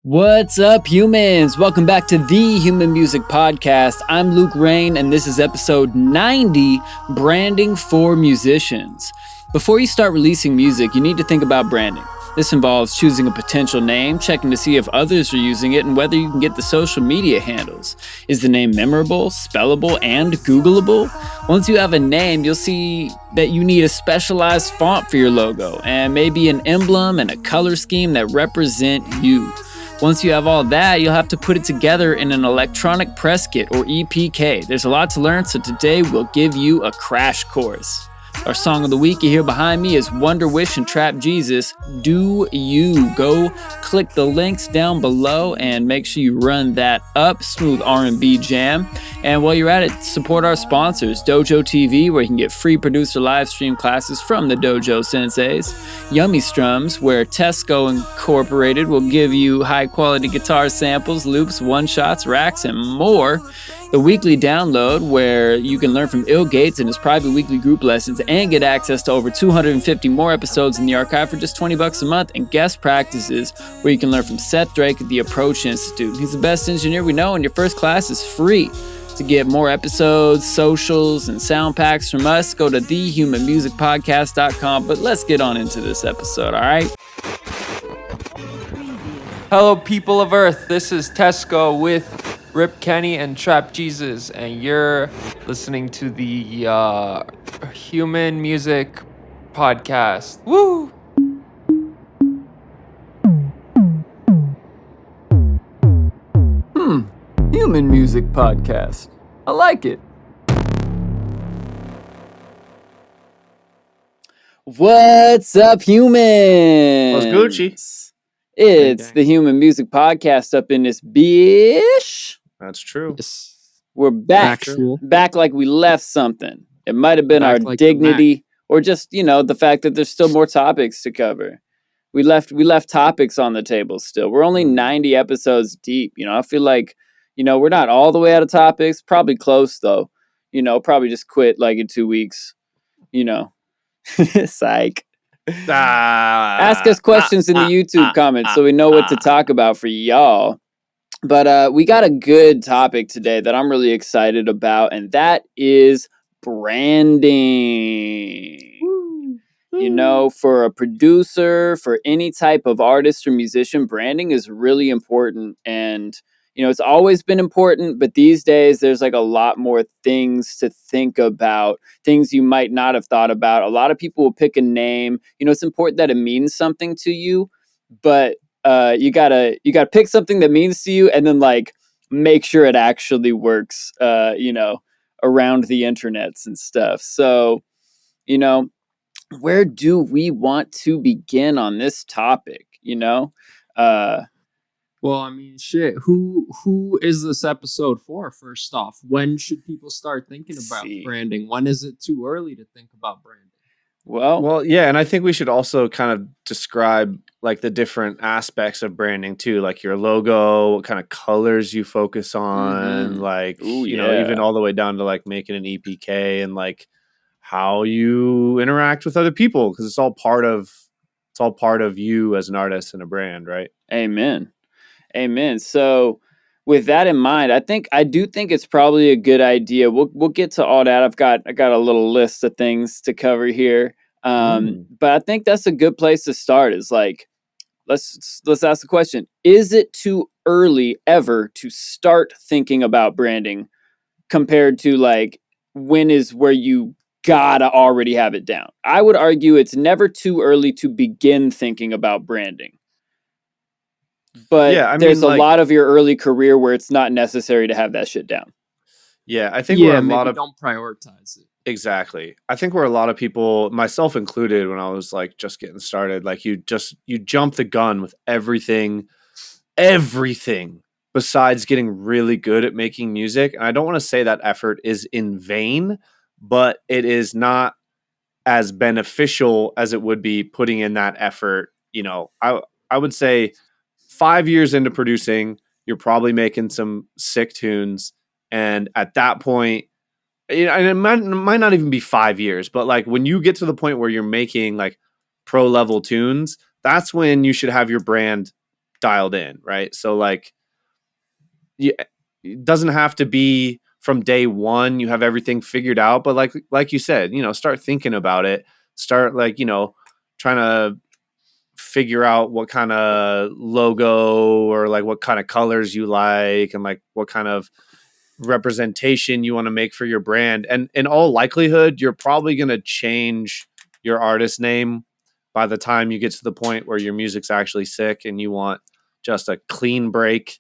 What's up, humans? Welcome back to the Human Music Podcast. I'm Luke Rain, and this is episode 90, Branding for Musicians. Before you start releasing music, you need to think about branding. This involves choosing a potential name, checking to see if others are using it, and whether you can get the social media handles. Is the name memorable, spellable, and Googleable? Once you have a name, you'll see that you need a specialized font for your logo, and maybe an emblem and a color scheme that represent you. Once you have all that, you'll have to put it together in an electronic press kit or EPK. There's a lot to learn, so today we'll give you a crash course. Our song of the week you hear behind me is Wonderwish and Trap Jesus, Do You. Go click the links down below and make sure you run that up. Smooth R&B jam. And while you're at it, support our sponsors, Dojo TV, where you can get free producer live stream classes from the Dojo Senseis. Yummy Strums, where Tesko Incorporated will give you high quality guitar samples, loops, one-shots, racks, and more. The weekly download, where you can learn from Ill Gates and his private weekly group lessons and get access to over 250 more episodes in the archive for just $20 a month, and guest practices, where you can learn from Seth Drake at the Approach Institute. He's the best engineer we know, and your first class is free. To get more episodes, socials, and sound packs from us, go to thehumanmusicpodcast.com. But let's get on into this episode, all right? Hello, people of Earth. This is Tesko with Rip Kenny and Trap Jesus, and you're listening to the Human Music Podcast. Woo! Human Music Podcast. I like it. What's up, humans? What's Gucci? It's the Human Music Podcast up in this bitch. That's true. We're back. Back like we left something. It might have been our dignity or just, the fact that there's still more topics to cover. We left topics on the table still. We're only 90 episodes deep. I feel like, we're not all the way out of topics. Probably close, though. Probably just quit like in 2 weeks. Psych. Ask us questions in the YouTube comments so we know what to talk about for y'all. But we got a good topic today that I'm really excited about, and that is branding. For a producer, for any type of artist or musician, branding is really important. And, it's always been important, but these days there's like a lot more things to think about, things you might not have thought about. A lot of people will pick a name. It's important that it means something to you, but you gotta pick something that means to you and then like make sure it actually works, around the internets and stuff. So, where do we want to begin on this topic? Well, I mean, shit. Who is this episode for? First off, when should people start thinking about branding? When is it too early to think about branding? Well, yeah, and I think we should also kind of describe like the different aspects of branding too, like your logo, what kind of colors you focus on, even all the way down to like making an EPK and like how you interact with other people, because it's all part of you as an artist and a brand, right? Amen. So with that in mind, I do think it's probably a good idea. We'll get to all that. I got a little list of things to cover here. But I think that's a good place to start is like, let's ask the question. Is it too early ever to start thinking about branding compared to like when is where you gotta already have it down? I would argue it's never too early to begin thinking about branding. But there's a lot of your early career where it's not necessary to have that shit down. Yeah, I think where a lot of don't prioritize it. Exactly. I think where a lot of people, myself included, when I was like just getting started, like you jump the gun with everything besides getting really good at making music. And I don't want to say that effort is in vain, but it is not as beneficial as it would be putting in that effort. I would say 5 years into producing, you're probably making some sick tunes. And at that point, and it might not even be 5 years, but like when you get to the point where you're making like pro level tunes, that's when you should have your brand dialed in, right? So like, it doesn't have to be from day one you have everything figured out, but like you said, start thinking about it. Start like, trying to figure out what kind of logo or like what kind of colors you like and like what kind of representation you want to make for your brand. And in all likelihood, you're probably going to change your artist name by the time you get to the point where your music's actually sick and you want just a clean break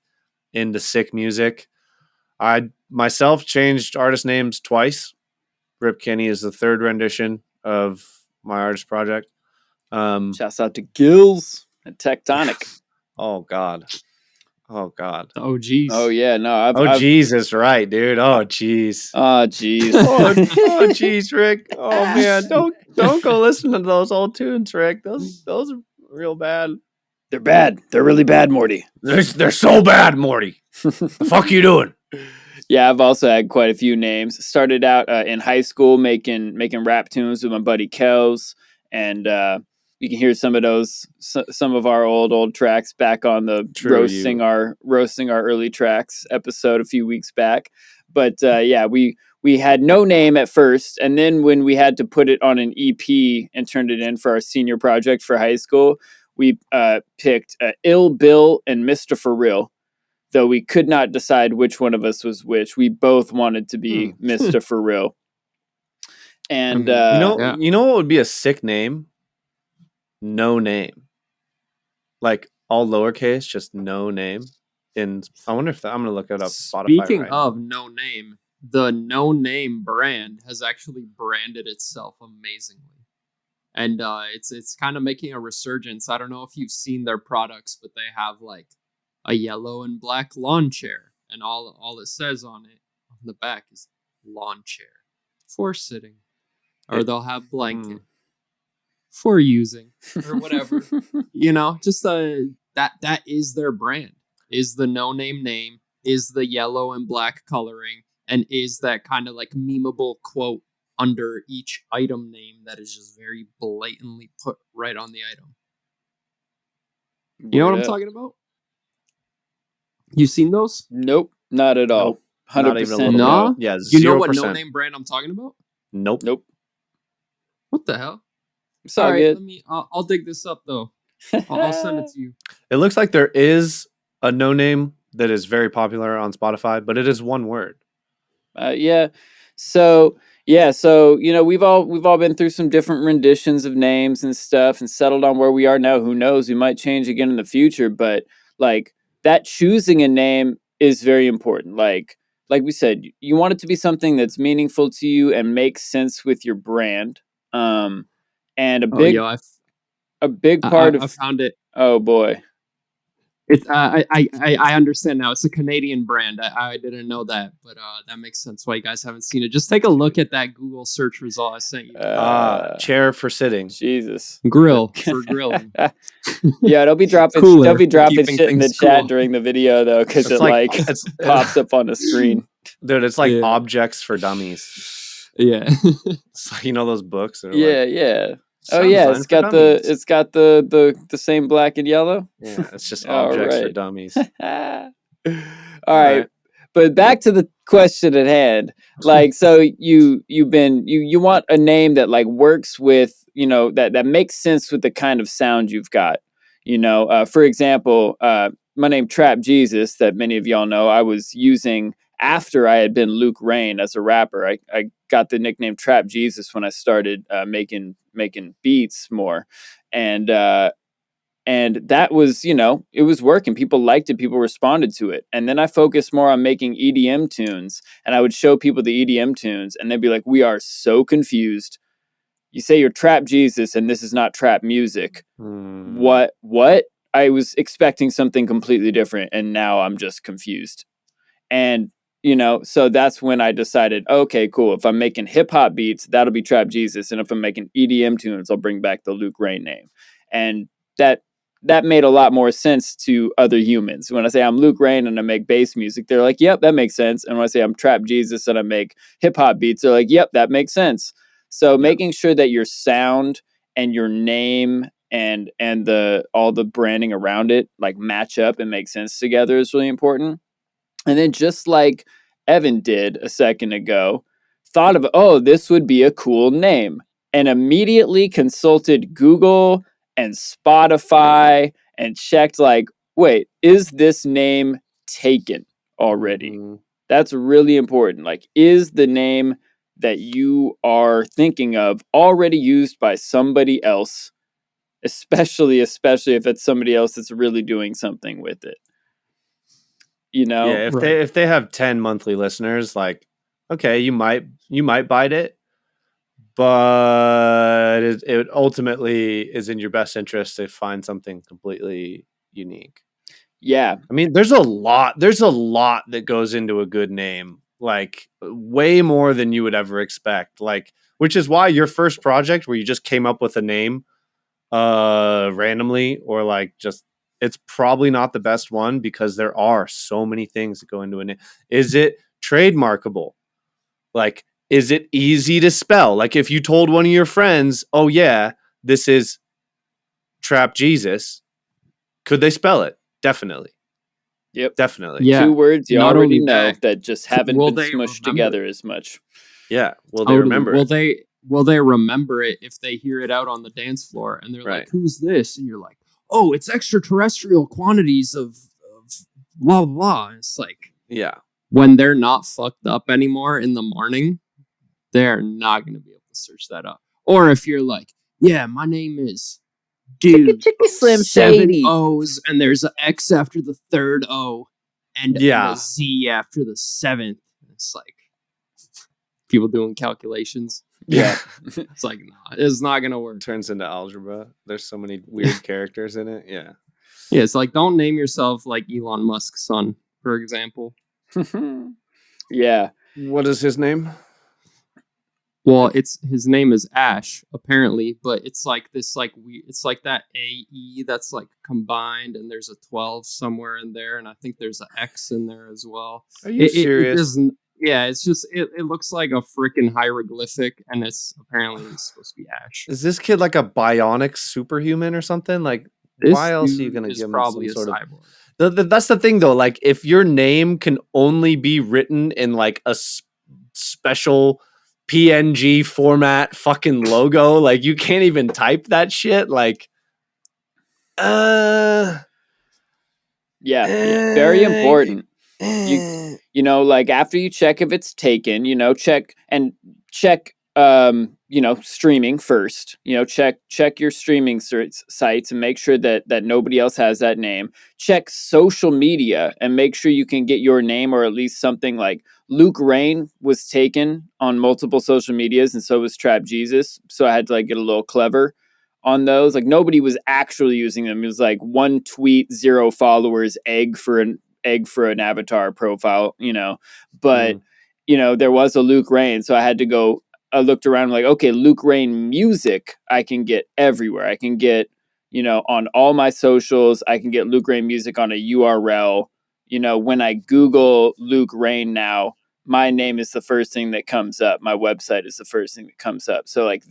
into sick music. I myself changed artist names twice. Rip Kenny is the third rendition of my artist project. Shouts out to Gills and Tectonic. Oh God. Oh geez. Oh yeah, no, I've Jesus, right, dude. Oh jeez. Oh jeez. Oh jeez, Rick. Oh man, don't go listen to those old tunes, Rick. Those are real bad. They're bad. They're really bad, Morty. They're so bad, Morty. The fuck you doing? Yeah, I've also had quite a few names. Started out in high school making rap tunes with my buddy Kels, and you can hear some of those, some of our old tracks back on the roasting our early tracks episode a few weeks back. But yeah, we had no name at first, and then when we had to put it on an EP and turned it in for our senior project for high school, we picked Ill Bill and Mr. For Real. Though we could not decide which one of us was which. We both wanted to be Mr. For Real. And you know what would be a sick name? No Name. Like all lowercase, just no name. And I wonder if I'm gonna look it up. Spotify. Speaking of No Name, the No Name brand has actually branded itself amazingly. And it's kind of making a resurgence. I don't know if you've seen their products, but they have like a yellow and black lawn chair, and all it says on it on the back is lawn chair for sitting, or they'll have blanket for using or whatever. Just that is their brand, is the No name, is the yellow and black coloring, and is that kind of like memeable quote under each item name that is just very blatantly put right on the item. You know what I'm talking about? You seen those? Nope, not at all. 100% no. Yeah, 0%. You know what no name brand I'm talking about? Nope. What the hell? Sorry. I'll dig this up though. I'll send it to you. It looks like there is a No Name that is very popular on Spotify, but it is one word. Yeah. So we've all been through some different renditions of names and stuff and settled on where we are now. Who knows? We might change again in the future, but like that choosing a name is very important. Like we said, you want it to be something that's meaningful to you and makes sense with your brand. And a big part of I found it. Oh boy. It's I understand now. It's a Canadian brand. I didn't know that, but that makes sense why you guys haven't seen it. Just take a look at that Google search result I sent you. Chair for sitting. Jesus. Grill for grilling. Yeah, they'll be dropping shit in the chat during the video though, because it pops up on the screen. Dude, it's like objects for dummies. Yeah. It's like, those books. Yeah. Oh yeah, it's got the same black and yellow. Yeah, it's just objects for dummies. All right. But back to the question at hand. Like, so you want a name that like works with, that makes sense with the kind of sound you've got. For example, my name Trap Jesus, that many of y'all know, I was using after I had been Luke Rain as a rapper. I got the nickname Trap Jesus when I started making beats more, and that was, it was working. People liked it. People responded to it. And then I focused more on making EDM tunes, and I would show people the EDM tunes, and they'd be like, "We are so confused. You say you're Trap Jesus, and this is not trap music. What? I was expecting something completely different, and now I'm just confused." And so that's when I decided, okay, cool. If I'm making hip hop beats, that'll be Trap Jesus. And if I'm making EDM tunes, I'll bring back the Luke Rain name. And that made a lot more sense to other humans. When I say I'm Luke Rain and I make bass music, they're like, yep, that makes sense. And when I say I'm Trap Jesus and I make hip hop beats, they're like, yep, that makes sense. So making sure that your sound and your name and the all the branding around it like match up and make sense together is really important. And then just like Evan did a second ago, thought of, oh, this would be a cool name, and immediately consulted Google and Spotify and checked like, wait, is this name taken already? Mhm. That's really important. Like, is the name that you are thinking of already used by somebody else, especially if it's somebody else that's really doing something with it? You know? Yeah, Right. if they have 10 monthly listeners, like, okay, you might bite it, but it ultimately is in your best interest to find something completely unique. Yeah. I mean, there's a lot that goes into a good name, like way more than you would ever expect. Like, which is why your first project where you just came up with a name randomly, or like just, it's probably not the best one, because there are so many things that go into a name. Is it trademarkable? Like, is it easy to spell? Like, if you told one of your friends, oh yeah, this is Trap Jesus, could they spell it? Definitely. Yep. Definitely. Yeah. 2 words you Not already only know that, that just haven't will been they smushed remember together it? as much. Yeah. Will they Totally. remember it? Will they remember it if they hear it out on the dance floor and they're Right. like, "Who's this?" And you're like, "Oh, it's extraterrestrial quantities of blah blah blah." And it's like, Yeah. when they're not fucked up anymore in the morning, they're not going to be able to search that up. Or if you're like, "Yeah, my name is dude Chicky Slim 7 Shady. O's and there's an X after the third O and Yeah. a Z after the seventh." It's like people doing calculations. Yeah. It's like, nah, it's not gonna work. Turns into algebra. There's so many weird characters in it. Yeah. Yeah, it's like, don't name yourself like Elon Musk's son, for example. Yeah. What is his name? Well, it's his name is Ash apparently, but it's like this like it's like that AE that's like combined, and there's a 12 somewhere in there, and I think there's an X in there as well. Are you It serious? doesn't. Yeah, it's just it looks like a freaking hieroglyphic, and it's apparently supposed to be Ash. Is this kid like a bionic superhuman or something? Like, This why else are you dude going to is give him probably some a sort of... cyborg. That's the thing, though. Like, if your name can only be written in like a special PNG format fucking logo, like you can't even type that shit. Like, Yeah. Very important. You know, like after you check if it's taken, you know, check you know, streaming first. You know, check your streaming sites and make sure that nobody else has that name. Check social media and make sure you can get your name, or at least something. Like Luke Rain was taken on multiple social medias, and so was Trap Jesus. So I had to like get a little clever on those. Like nobody was actually using them. It was like 1 tweet, 0 followers, egg for an avatar profile, you know. But you know, there was a Luke Rain, so I had to go. I looked around, like, okay, Luke Rain music I can get everywhere. I can get, you know, on all my socials. I can get Luke Rain music on a URL. You know, when I Google Luke Rain now, my name is the first thing that comes up. My website is the first thing that comes up. So like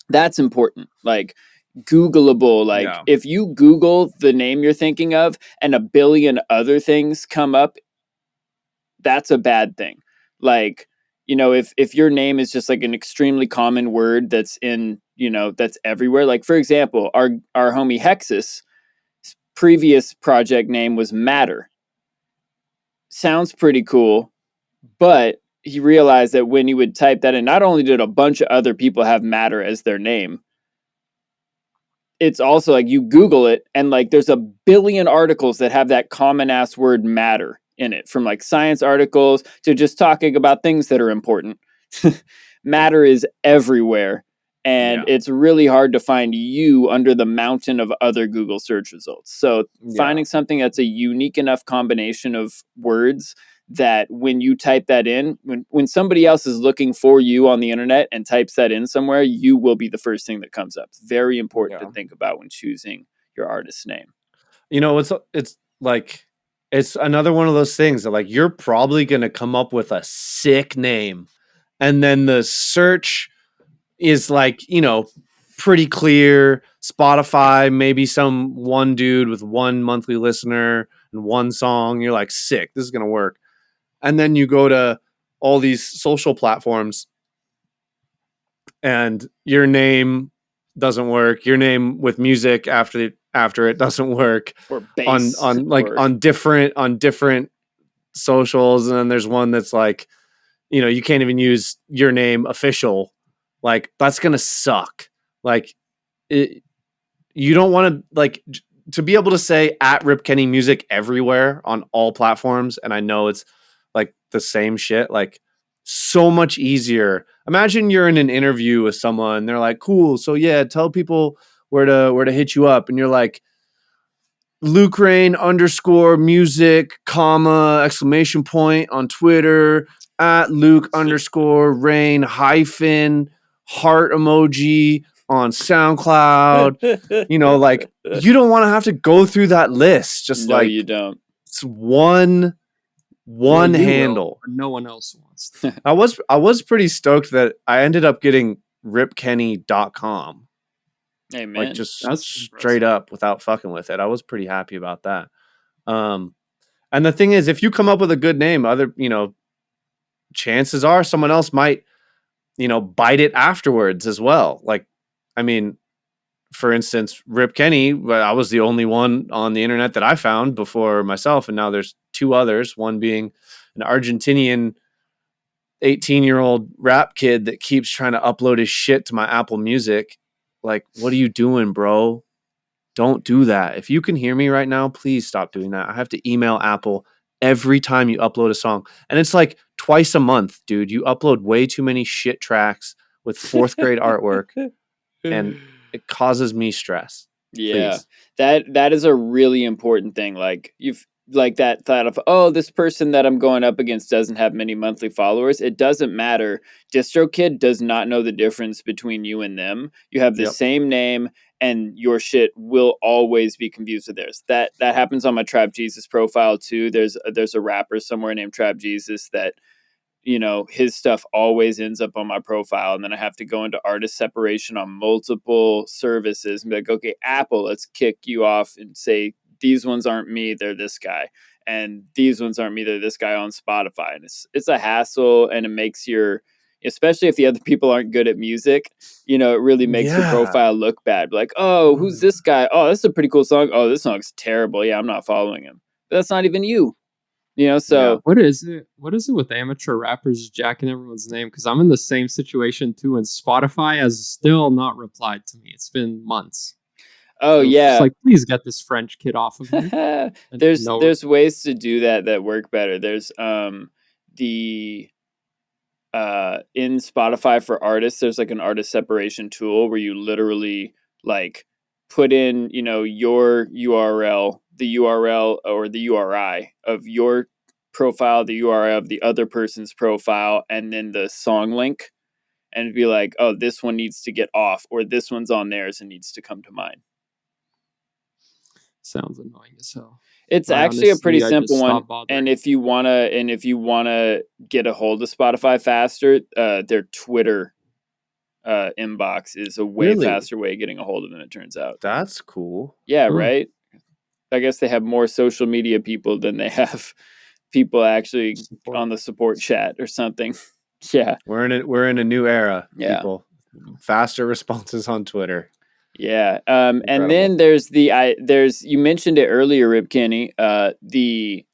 that's important. Like Googleable. Like Yeah. if you Google the name you're thinking of and a billion other things come up, that's a bad thing. Like, you know, if your name is just like an extremely common word that's in, you know, that's everywhere. Like for example, our homie Hexus previous project name was Matter. Sounds pretty cool, but he realized that when he would type that in, not only did a bunch of other people have Matter as their name, it's also like you Google it and like there's a billion articles that have that common ass word matter in it, from like science articles to just talking about things that are important. Matter is everywhere, and it's really hard to find you under the mountain of other Google search results. So finding something that's a unique enough combination of words that when you type that in, when somebody else is looking for you on the internet and types that in somewhere, you will be the first thing that comes up. It's very important to think about when choosing your artist's name. You know, it's like, it's another one of those things that like you're probably going to come up with a sick name, and then the search is like, you know, pretty clear. Spotify, maybe some one dude with one monthly listener and one song. You're like, sick, this is going to work. And then you go to all these social platforms and your name doesn't work. Your name with music after it doesn't work. Or bass on different socials. And then there's one that's like, you can't even use your name official. Like, that's going to suck. Like, you don't want to, like, to be able to say at Rip Kenny Music everywhere on all platforms. And I know it's like the same shit, like so much easier. Imagine you're in an interview with someone. They're like, cool. So yeah, tell people where to hit you up. And you're like, Luke Rain _music, comma, exclamation point on Twitter, at Luke _Rain heart emoji on SoundCloud. Like, you don't want to have to go through that list. Just no, like, you don't. it's one handle. No one else wants to. I was pretty stoked that I ended up getting ripkenny.com. Hey, man. Like, just That's straight up without fucking with it. I was pretty happy about that. And the thing is, if you come up with a good name, chances are someone else might, bite it afterwards as well. Like, I mean, for instance, Rip Kenny, I was the only one on the internet that I found before myself. And now there's two others, one being an Argentinian 18-year-old rap kid that keeps trying to upload his shit to my Apple Music. Like, what are you doing, bro? Don't do that. If you can hear me right now, please stop doing that. I have to email Apple every time you upload a song. And it's like twice a month, dude. You upload way too many shit tracks with fourth grade artwork, and it causes me stress. Yeah. Please. That is a really important thing. Like, you've like that thought of, oh, this person that I'm going up against doesn't have many monthly followers. It doesn't matter. DistroKid does not know the difference between you and them. You have the same name, and your shit will always be confused with theirs. That happens on my Trap Jesus profile too. There's a rapper somewhere named Trap Jesus that, his stuff always ends up on my profile, and then I have to go into artist separation on multiple services and be like, okay, Apple, let's kick you off and say, these ones aren't me, they're this guy. And these ones aren't me, they're this guy on Spotify. And it's a hassle, and it makes especially if the other people aren't good at music, it really makes your profile look bad. Like, oh, who's this guy? Oh, that's a pretty cool song. Oh, this song's terrible. Yeah, I'm not following him. But that's not even you. So what is it with amateur rappers jacking everyone's name? Because I'm in the same situation too, and Spotify has still not replied to me. It's been months. Oh, yeah. It's like, please get this French kid off of me. There's ways to do that work better. There's the in Spotify for artists, there's like an artist separation tool where you literally like put in, your URL, the URL or the URI of your profile, the URI of the other person's profile, and then the song link, and be like, oh, this one needs to get off, or this one's on theirs and needs to come to mine. Sounds annoying as hell. It's actually a pretty simple one. And if you wanna get a hold of Spotify faster, their Twitter inbox is a way faster way of getting a hold of them, it turns out. That's cool. Yeah, right? I guess they have more social media people than they have people actually on the support chat or something. Yeah. We're in a new era, yeah. People. Faster responses on Twitter. Yeah. And then there's you mentioned it earlier, Rip Kenny, the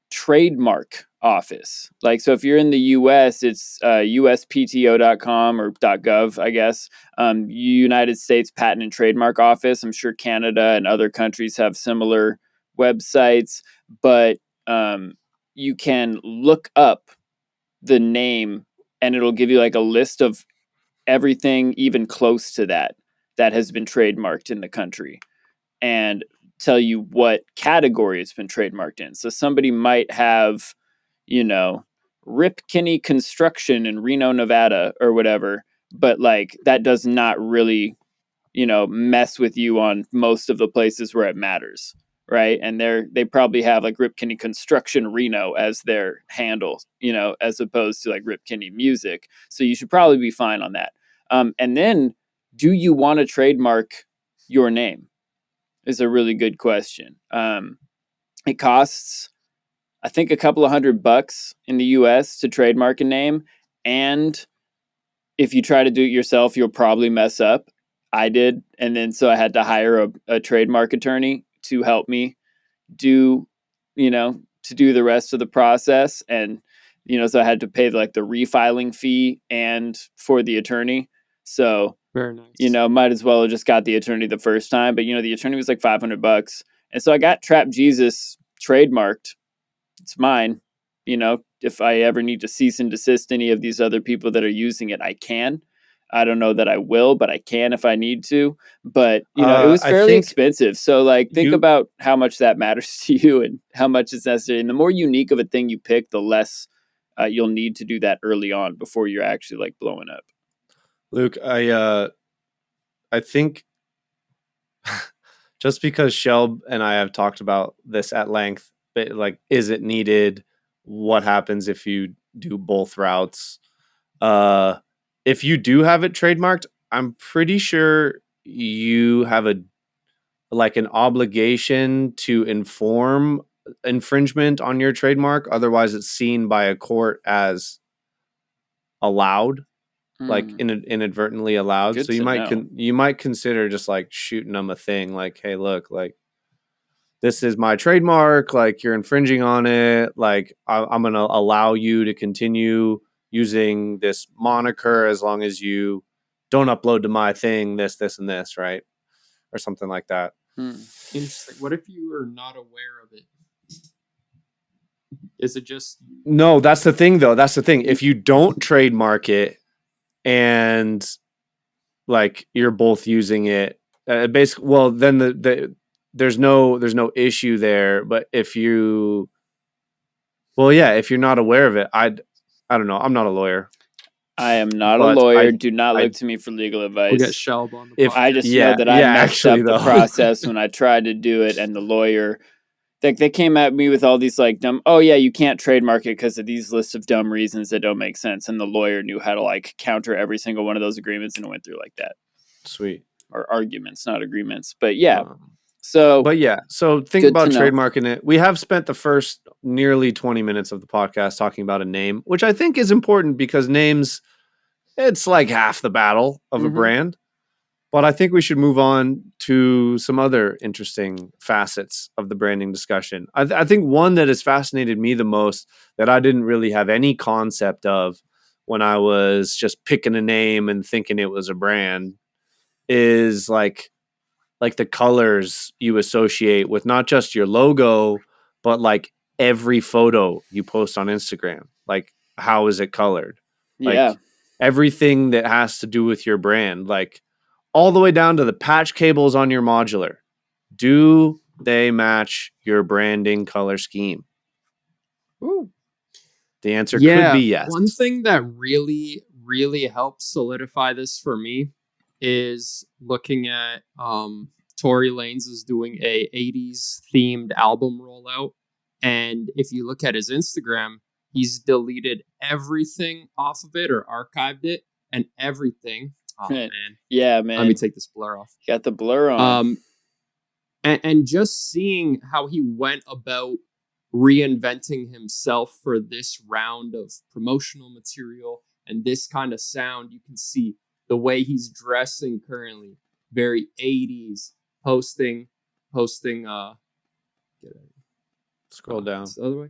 Trademark office. Like, so if you're in the US, it's uspto.com or .gov, I guess. United States Patent and Trademark Office. I'm sure Canada and other countries have similar websites, but you can look up the name and it'll give you like a list of everything even close to that has been trademarked in the country, and tell you what category it's been trademarked in. So somebody might have, Rip Kenny Construction in Reno, Nevada or whatever, but like that does not really, mess with you on most of the places where it matters. Right. And they probably have like Rip Kenny Construction Reno as their handle, as opposed to like Rip Kenny Music. So you should probably be fine on that. And then do you want to trademark your name? Is a really good question. It costs, I think, a couple of $100 in the US to trademark a name. And if you try to do it yourself, you'll probably mess up. I did. And then so I had to hire a trademark attorney to help me do, to do the rest of the process. And, so I had to pay like the refiling fee and for the attorney. So, Very nice. might as well have just got the attorney the first time. But, the attorney was like $500. And so I got Trap Jesus trademarked. It's mine. If I ever need to cease and desist any of these other people that are using it, I can. I don't know that I will, but I can if I need to. But, it was I fairly think expensive. So, like, think you- about how much that matters to you and how much is necessary. And the more unique of a thing you pick, the less you'll need to do that early on before you're actually, like, blowing up. Luke, I think just because Shelb and I have talked about this at length, but like, is it needed? What happens if you do both routes? If you do have it trademarked, I'm pretty sure you have an obligation to inform infringement on your trademark. Otherwise, it's seen by a court as allowed, like inadvertently allowed. Good So you to might know. you might consider just like shooting them a thing, like, hey, look, like, this is my trademark, like, you're infringing on it, like, I'm gonna allow you to continue using this moniker as long as you don't upload to my thing this and this, right? Or something like that. Interesting. What if you are not aware of it? Is it just No, that's the thing though. That's the thing. If you don't trademark it and like you're both using it, basically, well, then there's no issue there. But if you're not aware of it, I don't know. I'm not a lawyer. I am not a But lawyer. Do not I- look to me for legal advice. we'll get Shelb on the If- podcast? I just Yeah, know that I yeah, messed actually, up the though. process when I tried to do it, and the lawyer, like, they came at me with all these like dumb. Oh yeah, you can't trademark it because of these lists of dumb reasons that don't make sense, and the lawyer knew how to like counter every single one of those agreements, and it went through like that. Sweet. Or arguments, not agreements. But yeah, Um, so But yeah, so think Good about to know. trademarking it. We have spent the first nearly 20 minutes of the podcast talking about a name, which I think is important because names, it's like half the battle of a Mhm. brand. But I think we should move on to some other interesting facets of the branding discussion. I think one that has fascinated me the most, that I didn't really have any concept of when I was just picking a name and thinking it was a brand, is like the colors you associate with not just your logo, but like every photo you post on Instagram. Like, how is it colored? yeah, Like, everything that has to do with your brand, like all the way down to the patch cables on your modular. Do they match your branding color scheme? Ooh. The answer could be yes. One thing that really, really helps solidify this for me is looking at Tory Lanez is doing a 80s themed album rollout. And if you look at his Instagram, he's deleted everything off of it or archived it, and everything. Oh Right. man. yeah, man. Let me take this blur off. Got the blur on. And just seeing how he went about reinventing himself for this round of promotional material and this kind of sound, you can see the way he's dressing currently, very 80s, posting Scroll down. the other way.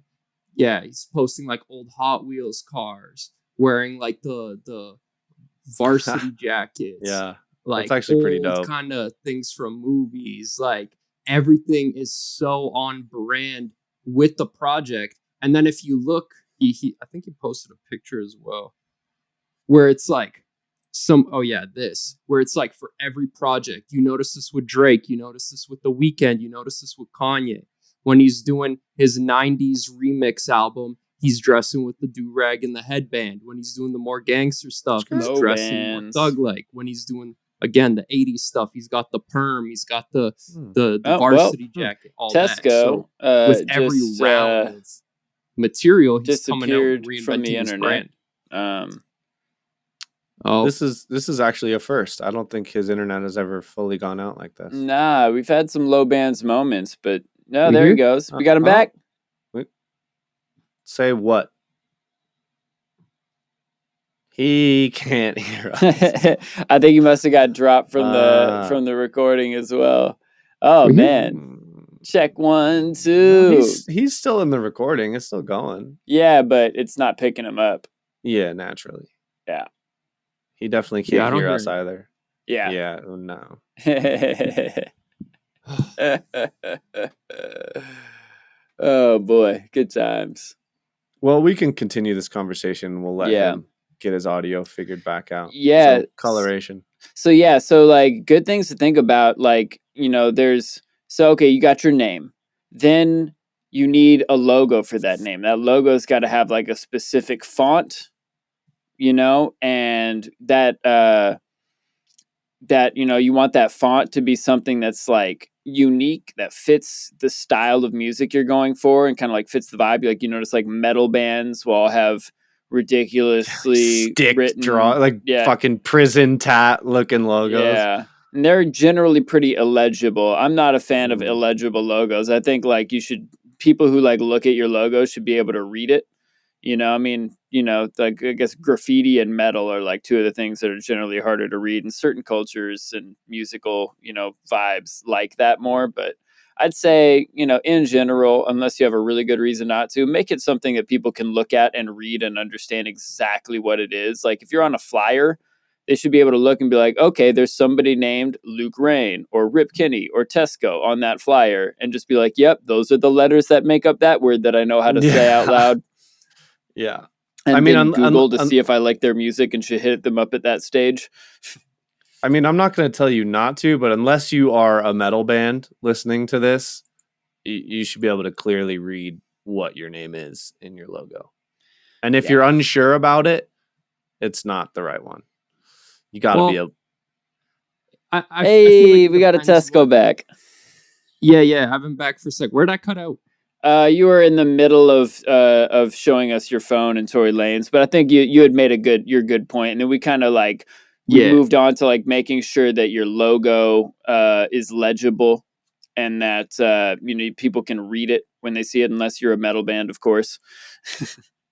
Yeah, he's posting like old Hot Wheels cars, wearing like the varsity jackets. Yeah. Like That's actually pretty old dope. kind of things from movies. Like everything is so on brand with the project. And then if you look, he I think he posted a picture as well, where it's like where it's like for every project. You notice this with Drake, you notice this with The Weeknd, you notice this with Kanye. When he's doing his 90s remix album, he's dressing with the do-rag and the headband. When he's doing the more gangster stuff, he's Mo dressing more bands. thug-like. When he's doing, again, the 80s stuff, he's got the perm, he's got the Oh, varsity jacket, all that. Tesco, So with every just, round of material, he's coming out disappeared and from the reinventing his internet. brand. Oh, This is actually a first. I don't think his internet has ever fully gone out like this. Nah, we've had some low bands moments, but no, We there he here? goes. We got him Oh. back. Say what? He can't hear us. I think he must have got dropped from Uh, the recording as well. Oh We here? man. Mm, Check 1, no, 2. he's still in the recording. It's still going. Yeah, but it's not picking him up. Yeah, naturally. Yeah. He definitely Yeah, I can't don't hear hear us anything. either. Yeah. Yeah, no. Oh boy, good times. Well, we can continue this conversation. We'll let Yeah. him get his audio figured back out. Yeah. So, coloration. So yeah, so like good things to think about, like, okay, you got your name. Then you need a logo for that name. That logo's got to have like a specific font, and that you want that font to be something that's like unique, that fits the style of music you're going for and kind of like fits the vibe. Like, you notice like metal bands will all have ridiculously Stick written, draw, like yeah, fucking prison tat looking logos. yeah. And they're generally pretty illegible. I'm not a fan of Mm. illegible logos. I think like people who like look at your logo should be able to read it. I mean, like I guess graffiti and metal are like two of the things that are generally harder to read in certain cultures and musical, vibes like that more. But I'd say, in general, unless you have a really good reason not to, make it something that people can look at and read and understand exactly what it is. Like if you're on a flyer, they should be able to look and be like, okay, there's somebody named Luke Rain or Rip Kinney or Tesko on that flyer, and just be like, yep, those are the letters that make up that word that I know how to say out loud. Yeah. And I mean, then Google to see if I like their music and should hit them up at that stage. I mean, I'm not going to tell you not to, but unless you are a metal band listening to this, you should be able to clearly read what your name is in your logo. And if you're unsure about it, it's not the right one. You got to be able. I Hey, feel like we got a Tesko back. Yeah, I've been back for a sec. Where'd I cut out? You were in the middle of showing us your phone and Tory Lanez, but I think you had made your good point, and then we kind of like moved on to like making sure that your logo is legible and that people can read it when they see it, unless you're a metal band, of course.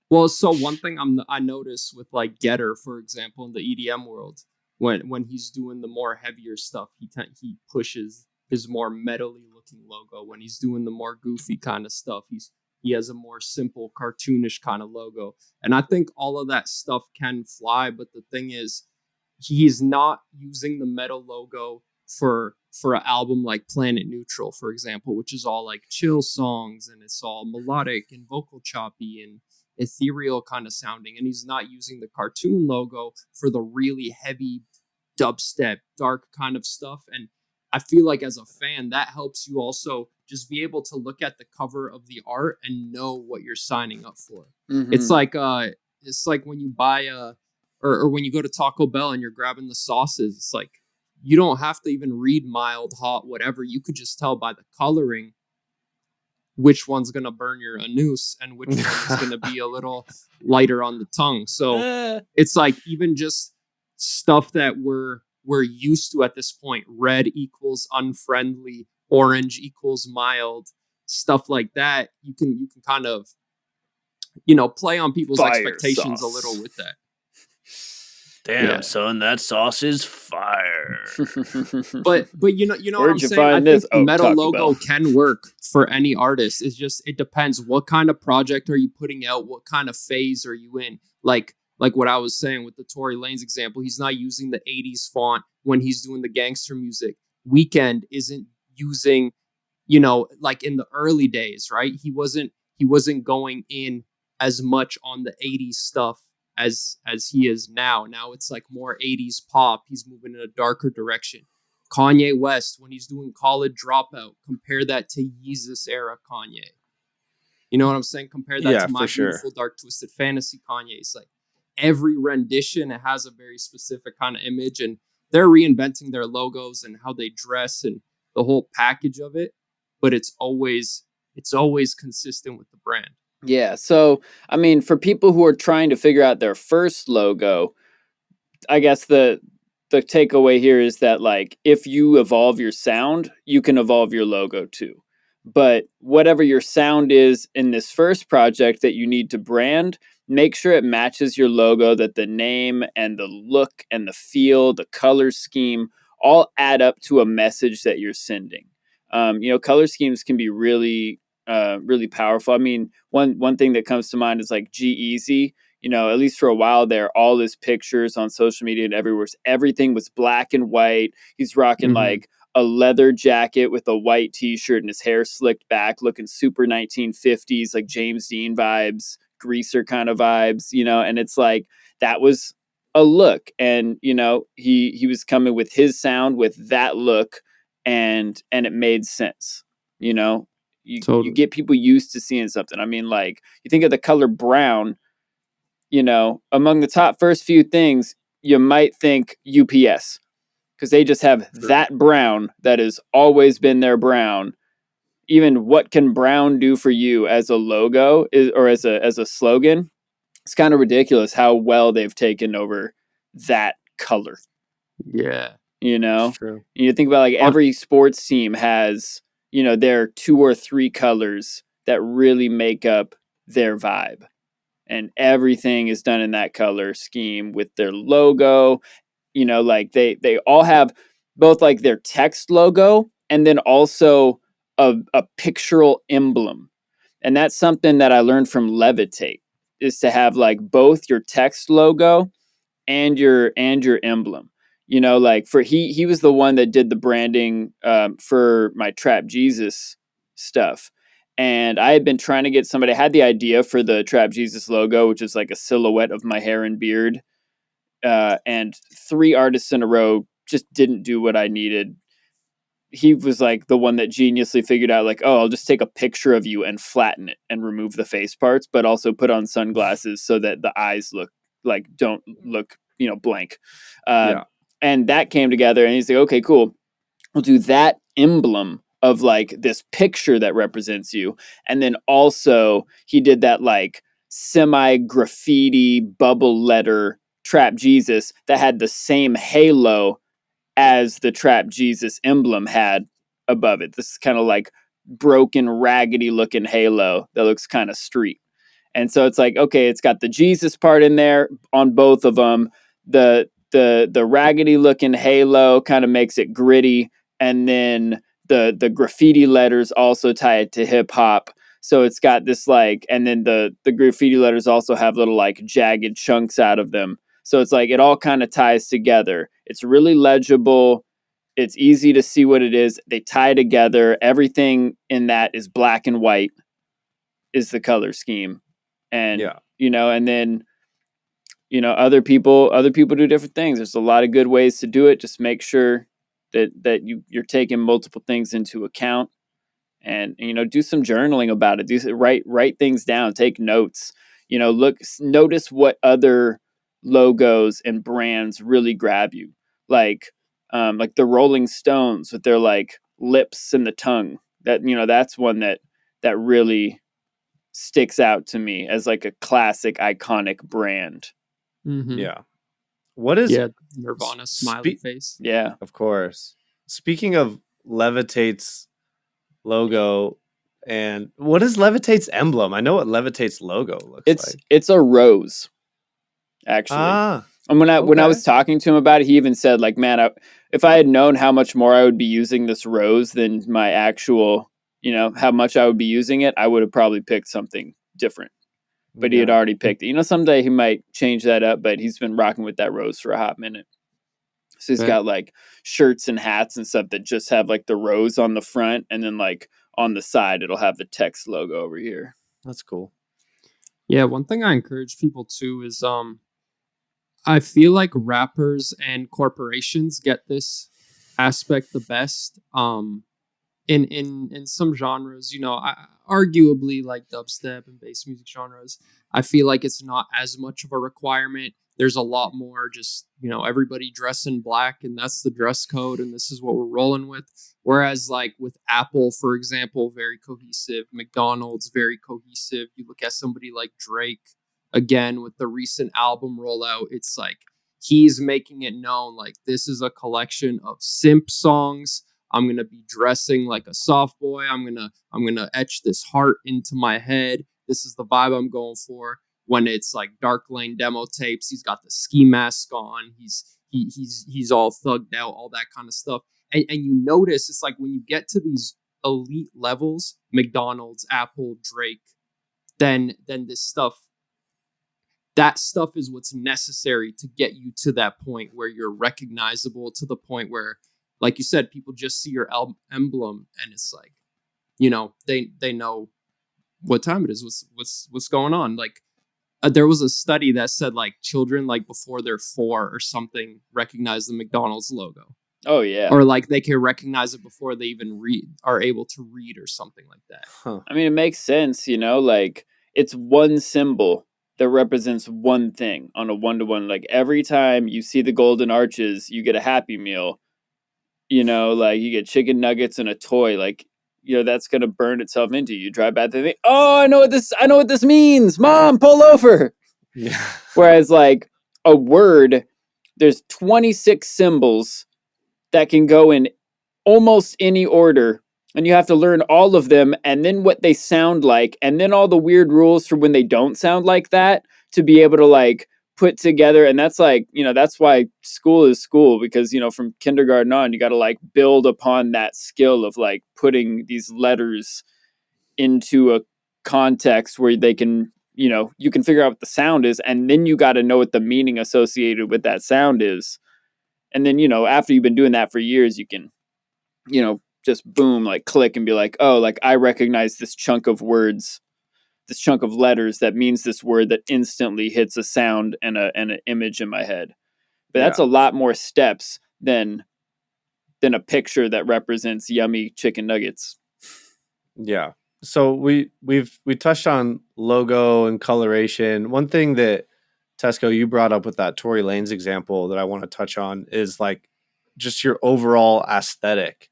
Well, so one thing I noticed with like Getter, for example, in the EDM world, when he's doing the more heavier stuff, he pushes his more metally looking logo. When he's doing the more goofy kind of stuff, he has a more simple cartoonish kind of logo. And I think all of that stuff can fly, but the thing is, he's not using the metal logo for an album like Planet Neutral, for example, which is all like chill songs and it's all melodic and vocal choppy and ethereal kind of sounding. And he's not using the cartoon logo for the really heavy dubstep, dark kind of stuff. And I feel like as a fan, that helps you also just be able to look at the cover of the art and know what you're signing up for. Mm-hmm. It's like when you buy or when you go to Taco Bell and you're grabbing the sauces, it's like you don't have to even read mild, hot, whatever. You could just tell by the coloring which one's going to burn your anus and which one is going to be a little lighter on the tongue. So it's like even just stuff that we're used to at this point. Red equals unfriendly, orange equals mild, stuff like that. You can kind of, play on people's expectations a little with that. Damn, son, that sauce is fire. but you know what I'm saying? I think the metal logo can work for any artist. It's just it depends what kind of project are you putting out, what kind of phase are you in. Like what I was saying with the Tory Lanez example, he's not using the 80s font when he's doing the gangster music. Weeknd isn't using, like in the early days, right? He wasn't going in as much on the 80s stuff as he is now. Now it's like more 80s pop. He's moving in a darker direction. Kanye West, when he's doing College Dropout, compare that to Yeezus era Kanye. You know what I'm saying? Compare that to My Beautiful Dark Twisted Fantasy Kanye. It's like every rendition, it has a very specific kind of image, and they're reinventing their logos and how they dress and the whole package of it. But it's always consistent with the brand. Yeah. So, I mean, for people who are trying to figure out their first logo, I guess the takeaway here is that like if you evolve your sound, you can evolve your logo too. But whatever your sound is in this first project that you need to brand, make sure it matches your logo, that the name and the look and the feel, the color scheme all add up to a message that you're sending. Color schemes can be really, really powerful. I mean, one thing that comes to mind is like G-Eazy. At least for a while there, all his pictures on social media and everywhere, everything was black and white. He's rocking like a leather jacket with a white t-shirt and his hair slicked back, looking super 1950s, like James Dean vibes, greaser kind of vibes, and it's like that was a look. And, he was coming with his sound with that look, and it made sense, You Totally. get people used to seeing something. I mean, like, you think of the color brown, among the top first few things, you might think UPS because they just have that brown that has always been their brown. Even what can brown do for you as a logo or as a slogan? It's kind of ridiculous how well they've taken over that color. Yeah. It's true. You think about like every sports team has, their 2 or 3 colors that really make up their vibe. And everything is done in that color scheme with their logo. Like they all have both like their text logo and then also a pictorial emblem. And that's something that I learned from Levitate, is to have like both your text logo and your emblem. Like for he was the one that did the branding for my Trap Jesus stuff. And I had been trying to get somebody. I had the idea for the Trap Jesus logo, which is like a silhouette of my hair and beard. And 3 artists in a row just didn't do what I needed. He was like the one that geniusly figured out like, oh, I'll just take a picture of you and flatten it and remove the face parts, but also put on sunglasses so that the eyes don't look, blank. And that came together, and he's like, okay, cool. We'll do that emblem of like this picture that represents you. And then also he did that like semi graffiti bubble letter Trap Jesus that had the same halo as the Trap Jesus emblem had above it. This is kind of like broken, raggedy looking halo that looks kind of street. And so it's like, okay, it's got the Jesus part in there on both of them. The raggedy looking halo kind of makes it gritty, and then the graffiti letters also tie it to hip hop. So it's got this like, and then the graffiti letters also have little like jagged chunks out of them. So it's like it all kind of ties together. It's really legible. It's easy to see what it is. They tie together. Everything in that is black and white is the color scheme. And and then other people do different things. There's a lot of good ways to do it. Just make sure that you're taking multiple things into account, and do some journaling about it. Write things down, take notes. Notice what other logos and brands really grab you, like the Rolling Stones with their like lips and the tongue. That's one that really sticks out to me as like a classic iconic brand. Yeah. What is Nirvana smiley face? Yeah, of course. Speaking of Levitate's logo, and what is Levitate's emblem? I know what Levitate's logo looks like. It's a rose, actually. And when I was talking to him about it, he even said like, man, if I had known how much more I would be using this rose than my actual, how much I would be using it, I would have probably picked something different. But he had already picked it. Someday he might change that up, but he's been rocking with that rose for a hot minute. So he's got like shirts and hats and stuff that just have like the rose on the front, and then like on the side it'll have the text logo over here. That's cool. Yeah, one thing I encourage people to is I feel like rappers and corporations get this aspect the best. In some genres, arguably like dubstep and bass music genres, I feel like it's not as much of a requirement. There's a lot more just, everybody dress in black and that's the dress code and this is what we're rolling with. Whereas like with Apple, for example, very cohesive. McDonald's, very cohesive. You look at somebody like Drake, again, with the recent album rollout, it's like he's making it known like this is a collection of simp songs. I'm gonna be dressing like a soft boy. I'm gonna etch this heart into my head. This is the vibe I'm going for. When it's like Dark Lane demo tapes, he's got the ski mask on. He's all thugged out, all that kind of stuff. And you notice it's like when you get to these elite levels, McDonald's, Apple, Drake, then this stuff, that stuff is what's necessary to get you to that point where you're recognizable, to the point where, like you said, people just see your emblem and it's like, you know, they know what time it is, what's going on. Like there was a study that said like children like before they're 4 or something recognize the McDonald's logo. Oh yeah. Or like they can recognize it before they even are able to read or something like that. Huh. I mean, it makes sense, you know, like it's one symbol that represents one thing on a 1-to-1. Like every time you see the golden arches, you get a Happy Meal, you know, like you get chicken nuggets and a toy. Like, you know, that's going to burn itself into you. You drive by the thing. Oh, I know what this means. Mom, pull over. Yeah. Whereas like a word, there's 26 symbols that can go in almost any order, and you have to learn all of them and then what they sound like and then all the weird rules for when they don't sound like that to be able to like put together. And that's like, you know, that's why school is school, because, you know, from kindergarten on, you got to like build upon that skill of like putting these letters into a context where they can, you know, you can figure out what the sound is, and then you got to know what the meaning associated with that sound is. And then, you know, after you've been doing that for years, you can, you know, just boom, like click and be like, oh, like I recognize this chunk of words, this chunk of letters that means this word, that instantly hits a sound and an image in my head. But that's a lot more steps than a picture that represents yummy chicken nuggets. Yeah. So we touched on logo and coloration. One thing that Tesko, you brought up with that Tory Lanez example that I want to touch on is like just your overall aesthetic,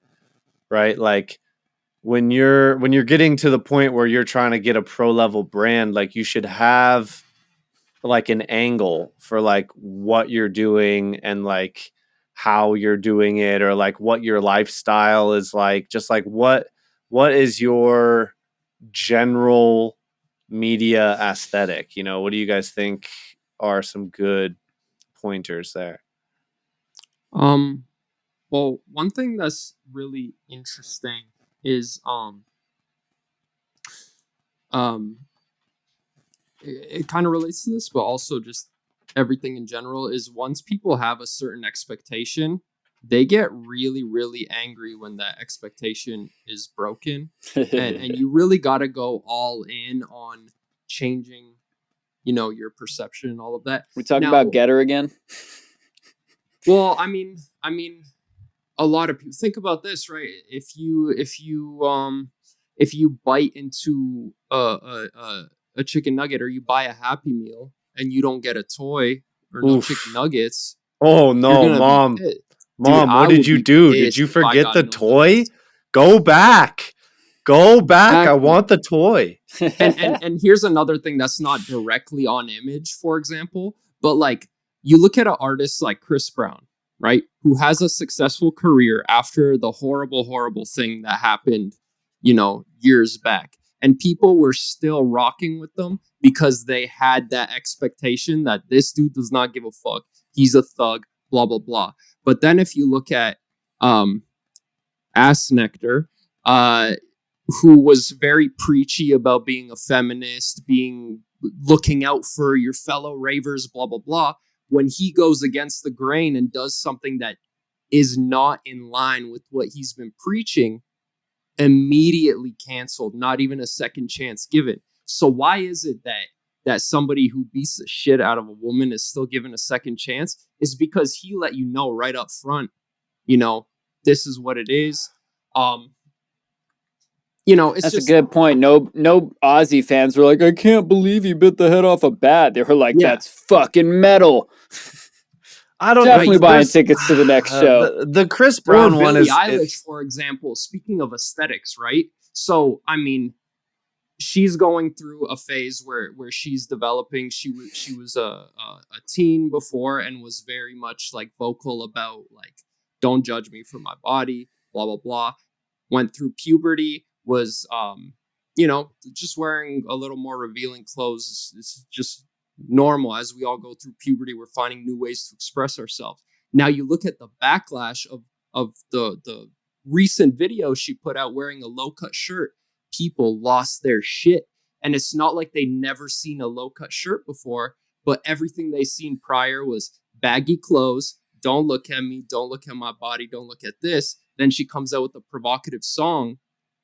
right? Like when you're getting to the point where you're trying to get a pro level brand, like you should have like an angle for like what you're doing and like how you're doing it, or like what your lifestyle is like. Just like what is your general media aesthetic? You know, what do you guys think are some good pointers there? Well, one thing that's really interesting is it kind of relates to this, but also just everything in general, is once people have a certain expectation, they get really, really angry when that expectation is broken. and you really got to go all in on changing, you know, your perception and all of that. We talking about Getter again? Well, I mean, a lot of people think about this, right? If you bite into a chicken nugget, or you buy a Happy Meal and you don't get a toy or no chicken nuggets. Oh no, Mom. Mom, what did you do? Did you forget the toy? Go back. Go back. Exactly. I want the toy. and here's another thing that's not directly on image, for example, but like you look at an artist like Chris Brown, right? Who has a successful career after the horrible thing that happened, you know, years back. And people were still rocking with them because they had that expectation that this dude does not give a fuck. He's a thug, blah, blah, blah. But then if you look at Ass Nectar, who was very preachy about being a feminist, looking out for your fellow ravers, blah, blah, blah. When he goes against the grain and does something that is not in line with what he's been preaching, immediately canceled, not even a second chance given. So why is it that somebody who beats the shit out of a woman is still given a second chance? Is because he let you know right up front, you know, this is what it is. You know, that's just a good point. No Aussie fans were like, I can't believe he bit the head off a bat. They were like, that's fucking metal. I don't definitely buying tickets to the next show. The Chris Brown one is Eilish, for example. Speaking of aesthetics, right? So I mean, she's going through a phase where she's developing. She was a teen before and was very much like vocal about like, don't judge me for my body, blah blah blah. Went through puberty, was just wearing a little more revealing clothes is just normal. As we all go through puberty, we're finding new ways to express ourselves. Now you look at the backlash of the recent video she put out wearing a low cut shirt. People lost their shit. And it's not like they never seen a low cut shirt before, but everything they seen prior was baggy clothes. Don't look at me. Don't look at my body. Don't look at this. Then she comes out with a provocative song.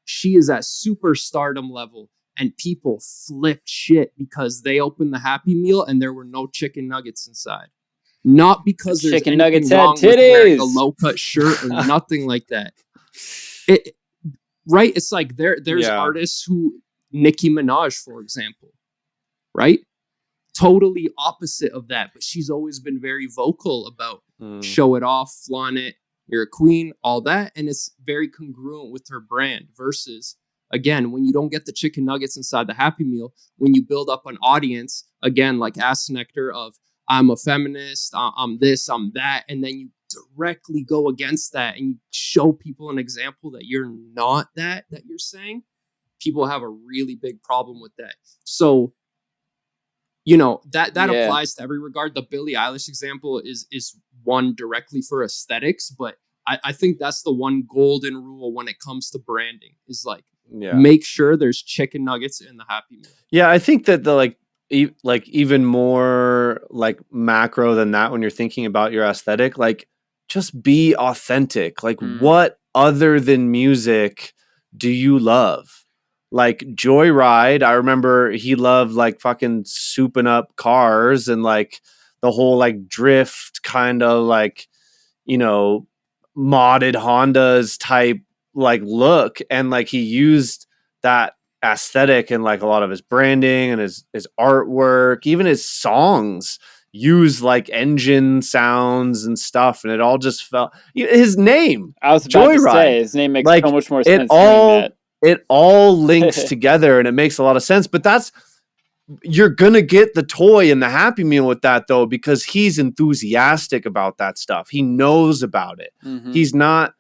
She is at superstardom level, and people flipped shit because they opened the Happy Meal and there were no chicken nuggets inside. Not because there's Chicken anything nuggets had wrong with wearing a titties. low cut shirt or nothing like that. It's like there's artists who, Nicki Minaj, for example, right? Totally opposite of that, but she's always been very vocal about show it off, flaunt it, you're a queen, all that, and it's very congruent with her brand. Versus, again, when you don't get the chicken nuggets inside the Happy Meal, when you build up an audience, again, like Ass Nectar of I'm a feminist, I'm this, I'm that, and then you directly go against that and you show people an example that you're not that you're saying, people have a really big problem with that. So that applies to every regard. The Billie Eilish example is one directly for aesthetics, but I think that's the one golden rule when it comes to branding is like, make sure there's chicken nuggets in the Happy Meal. Yeah, I think that the even more like macro than that, when you're thinking about your aesthetic, like just be authentic. Like what other than music do you love? Like Joyride, I remember he loved like fucking souping up cars and like the whole like drift kind of like, modded Hondas type like look. And like he used that aesthetic in like a lot of his branding and his artwork, even his songs use like engine sounds and stuff. And it all just felt his name. I was about to say his name makes so much more sense. It all links together and it makes a lot of sense, but you're going to get the toy and the Happy Meal with that though, because he's enthusiastic about that stuff. He knows about it. He's not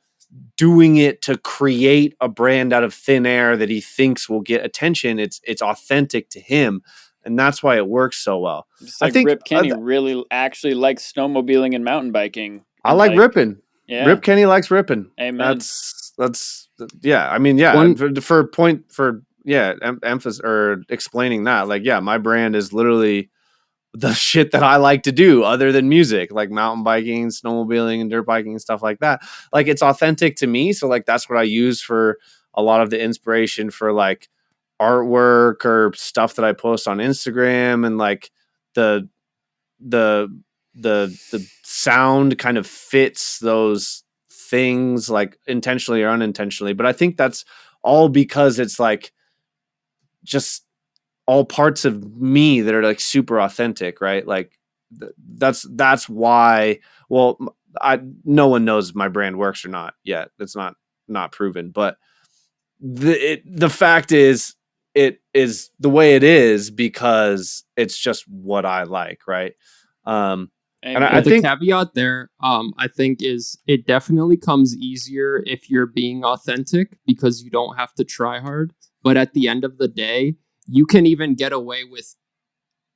doing it to create a brand out of thin air that he thinks will get attention. It's authentic to him. And that's why it works so well. Just like I think Rip Kenny really actually likes snowmobiling and mountain biking. I like ripping. Yeah. Rip Kenny likes ripping. Amen. That's yeah. I mean, yeah. Emphasis or explaining that, like, yeah, my brand is literally the shit that I like to do other than music, like mountain biking, snowmobiling, and dirt biking and stuff like that. Like it's authentic to me. So like that's what I use for a lot of the inspiration for like artwork or stuff that I post on Instagram, and like the sound kind of fits those things like intentionally or unintentionally. But I think that's all because it's like just all parts of me that are like super authentic, right? Like that's why. Well, no one knows my brand works or not yet. It's not proven, but the fact is, it is the way it is because it's just what I like, right? And I think the caveat there, I think is it definitely comes easier if you're being authentic because you don't have to try hard. But at the end of the day, you can even get away with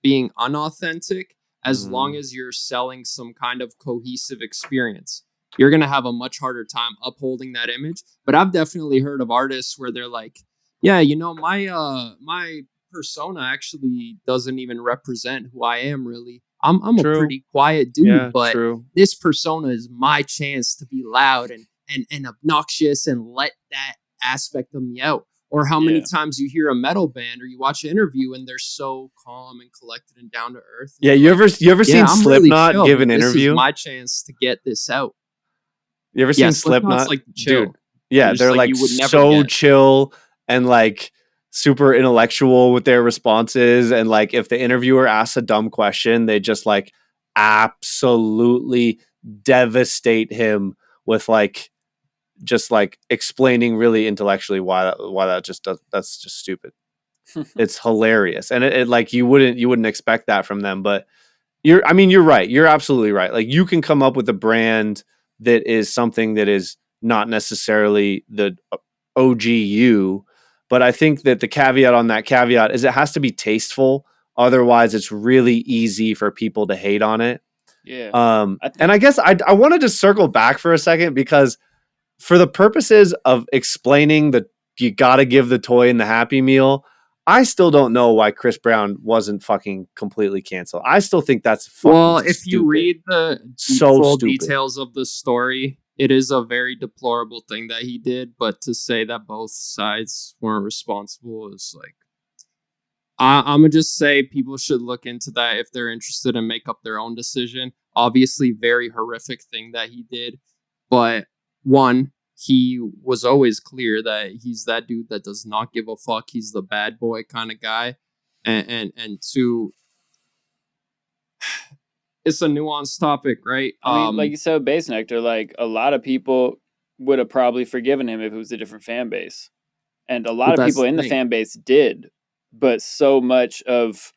being unauthentic as long as you're selling some kind of cohesive experience. You're going to have a much harder time upholding that image. But I've definitely heard of artists where they're like, yeah, my persona actually doesn't even represent who I am really. I'm a pretty quiet dude, but this persona is my chance to be loud and obnoxious and let that aspect of me out. Or how many times you hear a metal band or you watch an interview and they're so calm and collected and down to earth. Yeah, you ever seen Slipknot really give an interview? This is my chance to get this out. You ever seen Slipknot? Like chill. Dude, yeah, they're like so chill and like super intellectual with their responses. And like if the interviewer asks a dumb question, they just like absolutely devastate him with like just like explaining really intellectually why that just does, that's just stupid. It's hilarious. And it like you wouldn't expect that from them, but you're right. You're absolutely right. Like you can come up with a brand that is something that is not necessarily the OGU, but I think that the caveat on that caveat is it has to be tasteful. Otherwise, it's really easy for people to hate on it. Yeah. And I guess I wanted to circle back for a second because for the purposes of explaining that you got to give the toy and the Happy Meal, I still don't know why Chris Brown wasn't fucking completely canceled. I still think that's fucking Well, if stupid. you read the So full stupid. details of the story, it is a very deplorable thing that he did. But to say that both sides weren't responsible is like, I'm gonna just say people should look into that if they're interested and make up their own decision. Obviously, very horrific thing that he did, but one, he was always clear that he's that dude that does not give a fuck. He's the bad boy kind of guy, and two, it's a nuanced topic, right? I mean, like you said, Bass Nectar, like a lot of people would have probably forgiven him if it was a different fan base. And a lot Well, of that's people the in the thing. fan base did. But so much of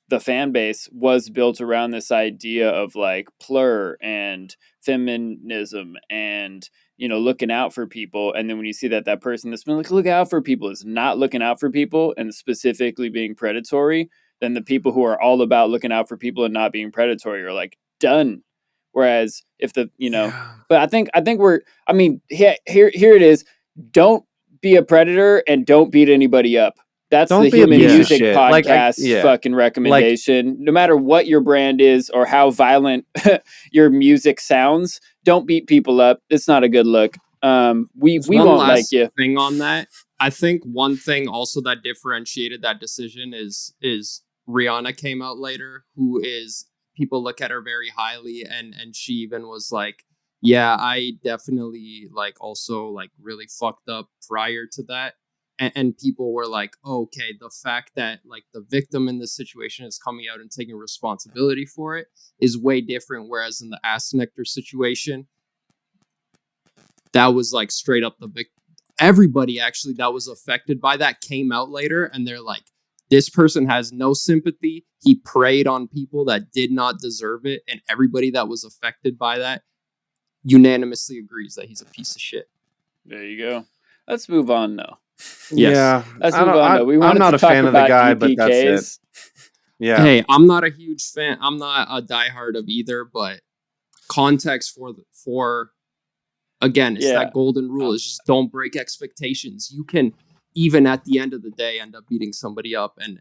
the fan base was built around this idea of like plur and feminism and, you know, looking out for people. And then when you see that that person that's been like, look out for people is not looking out for people and specifically being predatory, then the people who are all about looking out for people and not being predatory are like done. Whereas if the, you know, but I think we're, I mean, here it is. Don't be a predator and don't beat anybody up. That's Don't the be a Human piece of Music shit. Podcast fucking recommendation. No matter what your brand is or how violent your music sounds, don't beat people up. It's not a good look. We One won't last like you. thing on that. I think one thing also that differentiated that decision is Rihanna came out later, who is people look at her very highly, and she even was like, yeah, I definitely like also like really fucked up prior to that. And people were like, oh, okay, the fact that like the victim in this situation is coming out and taking responsibility for it is way different. Whereas in the Ass Nectar situation, that was like straight up the victim. Everybody actually that was affected by that came out later, and they're like, this person has no sympathy. He preyed on people that did not deserve it, and everybody that was affected by that unanimously agrees that he's a piece of shit. There you go. Let's move on now. Yes. Yeah. Let's move on though. We wanted I'm not to a talk fan of the about guy, but that's it. EPKs. Yeah. Hey, I'm not a huge fan. I'm not a diehard of either, but context for again, it's that golden rule is just don't break expectations. You can even at the end of the day end up beating somebody up and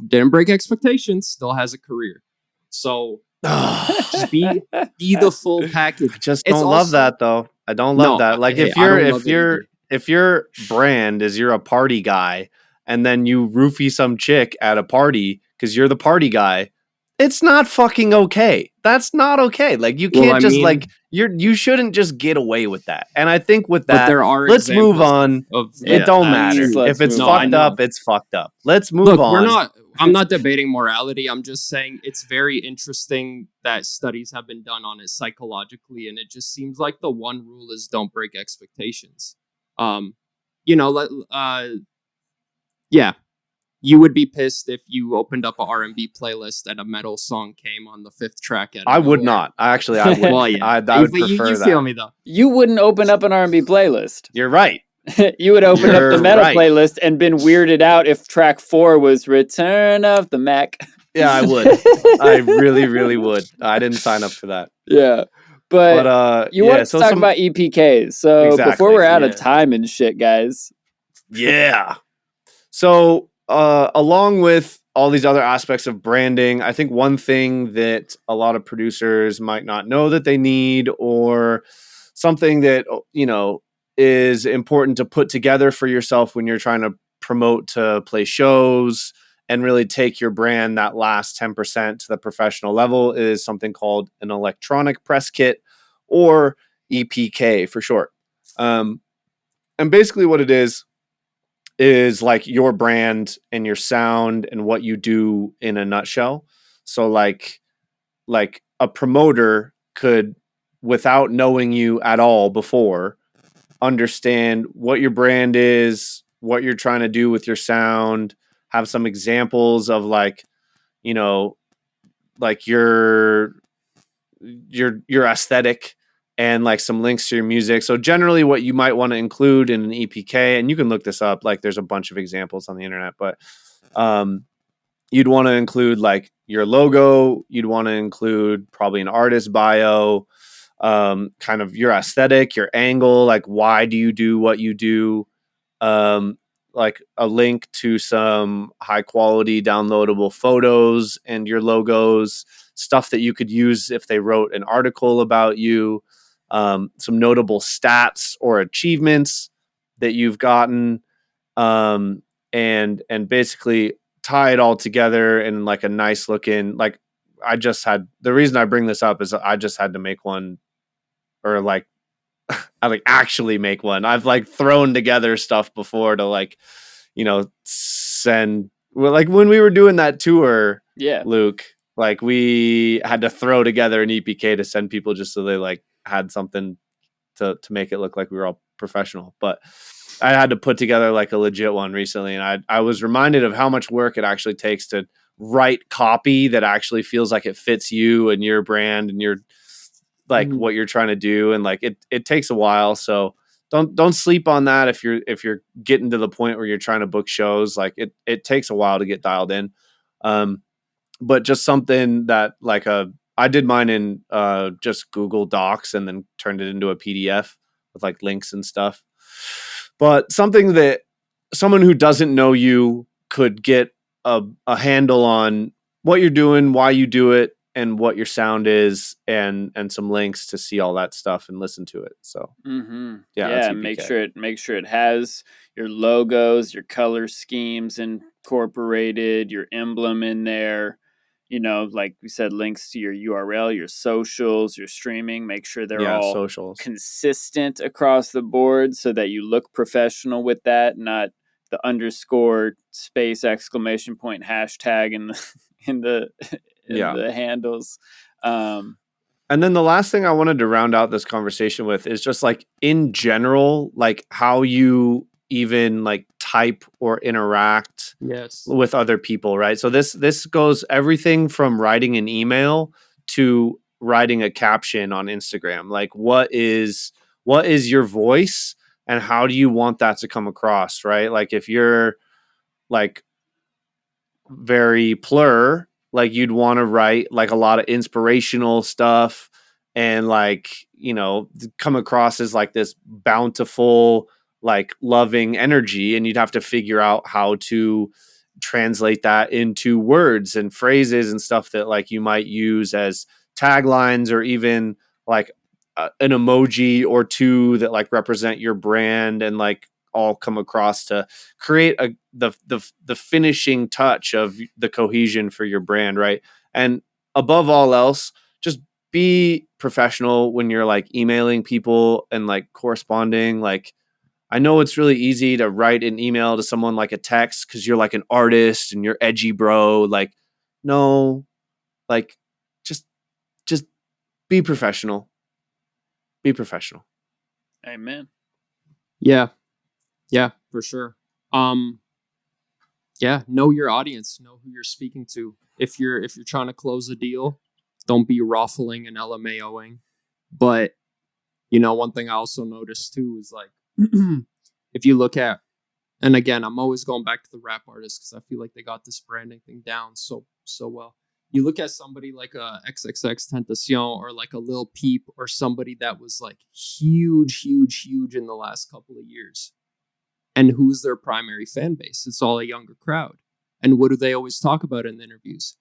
didn't break expectations, still has a career. So just be the full package. I just don't love that though. I don't love that. Like if your brand is you're a party guy and then you roofie some chick at a party because you're the party guy, it's not fucking okay. That's not okay. Like you can't you shouldn't just get away with that. And I think with that, let's move on. It don't matter. If it's fucked up, it's fucked up. Let's move on. I'm not debating morality. I'm just saying it's very interesting that studies have been done on it psychologically, and it just seems like the one rule is don't break expectations. Yeah. You would be pissed if you opened up an R&B playlist and a metal song came on the 5th track. I would not. Actually, I would. Well, yeah. I would prefer you feel me though. You wouldn't open up an R&B playlist. You're right. You would open up the metal playlist and been weirded out if track 4 was Return of the Mac. Yeah, I would. I really, really would. I didn't sign up for that. Yeah. But you want to talk about EPKs. So before we're out of time and shit, guys. Yeah. So along with all these other aspects of branding, I think one thing that a lot of producers might not know that they need, or something that, you know, is important to put together for yourself when you're trying to promote to play shows and really take your brand that last 10% to the professional level, is something called an electronic press kit, or EPK for short. And basically what it is like your brand and your sound and what you do in a nutshell. So like a promoter could, without knowing you at all before, understand what your brand is, what you're trying to do with your sound, have some examples of like, you know, like your aesthetic and like some links to your music. So generally what you might want to include in an EPK, and you can look this up, like there's a bunch of examples on the internet, but you'd want to include like your logo, you'd want to include probably an artist bio, kind of your aesthetic, your angle, like why do you do what you do, like a link to some high quality downloadable photos and your logos, stuff that you could use if they wrote an article about you, some notable stats or achievements that you've gotten, and basically tie it all together in like a nice looking, like the reason I bring this up is I just had to make one, or like I like actually make one. I've like thrown together stuff before to like, send. Well, like when we were doing that tour, Yeah. Luke, like we had to throw together an EPK to send people just so they like had something to make it look like we were all professional. But I had to put together like a legit one recently, and I was reminded of how much work it actually takes to write copy that actually feels like it fits you and your brand and your like what you're trying to do, and like it takes a while. So don't sleep on that if you're getting to the point where you're trying to book shows. Like it takes a while to get dialed in. But just something that like I did mine in just Google Docs and then turned it into a PDF with like links and stuff. But something that someone who doesn't know you could get a handle on what you're doing, why you do it, and what your sound is, and some links to see all that stuff and listen to it. So yeah, make sure it has your logos, your color schemes incorporated, your emblem in there. Like we said, links to your URL, your socials, your streaming. Make sure they're all socials consistent across the board so that you look professional with that, not the underscore space exclamation point hashtag in the the handles. And then the last thing I wanted to round out this conversation with is just like in general, like how you even like type or interact with other people, right? So this goes everything from writing an email to writing a caption on Instagram. Like what is your voice and how do you want that to come across, right? Like if you're like very plur, like you'd want to write like a lot of inspirational stuff and like come across as like this bountiful, like loving energy, and you'd have to figure out how to translate that into words and phrases and stuff that like you might use as taglines, or even like an emoji or two that like represent your brand and like all come across to create the finishing touch of the cohesion for your brand, right? And above all else, just be professional when you're like emailing people and like corresponding. Like I know it's really easy to write an email to someone like a text because you're like an artist and you're edgy, bro. Like no, like just be professional. Be professional. Amen. Yeah, for sure. Yeah, know your audience, know who you're speaking to. If you're trying to close a deal, don't be ruffling and LMAOing. But one thing I also noticed too is like if you look at, and again, I'm always going back to the rap artists because I feel like they got this branding thing down so well. You look at somebody like a XXX Tentacion or like a Lil Peep or somebody that was like huge in the last couple of years. And who's their primary fan base? It's all a younger crowd. And what do they always talk about in the interviews?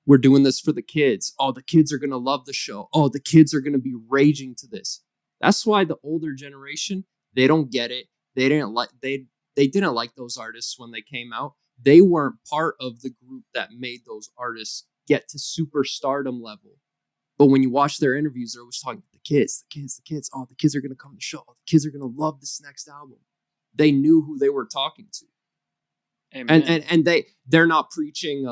We're doing this for the kids. Oh, the kids are going to love the show. Oh, the kids are going to be raging to this. That's why the older generation, they don't get it. They didn't like those artists when they came out. They weren't part of the group that made those artists get to superstardom level. But when you watch their interviews, they're always talking about the kids. Oh, the kids are going to come to the show. Oh, the kids are going to love this next album. They knew who they were talking to. Amen. And they're not preaching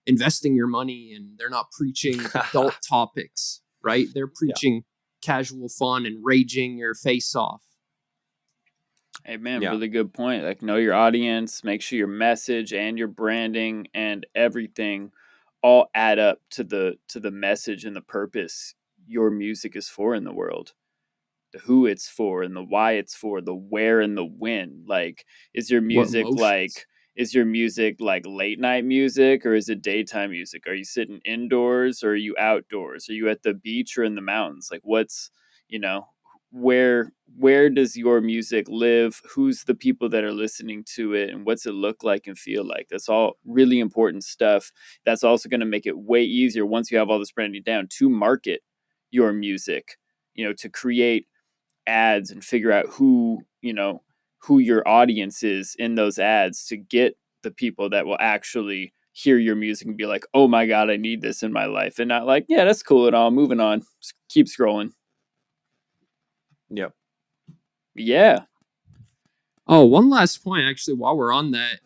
investing your money, and they're not preaching adult topics, right? They're preaching casual fun and raging your face off. Hey man, Yeah. really good point. Like, know your audience, make sure your message and your branding and everything all add up to the message and the purpose your music is for in the world. The who it's for and the why it's for, the where and the when. Like, is your What music emotions? like late night music, or is it daytime music? Are you sitting indoors or are you outdoors? Are you at the beach or in the mountains? Like, what's, you know, where does your music live? Who's the people that are listening to it, and what's it look like and feel like? That's all really important stuff. That's also going to make it way easier once you have all this branding down to market your music, to create ads and figure out who your audience is in those ads to get the people that will actually hear your music and be like, oh my God, I need this in my life. And not like, yeah, that's cool and all, moving on. Just keep scrolling. Yep. Yeah. Oh, one last point, actually, while we're on that,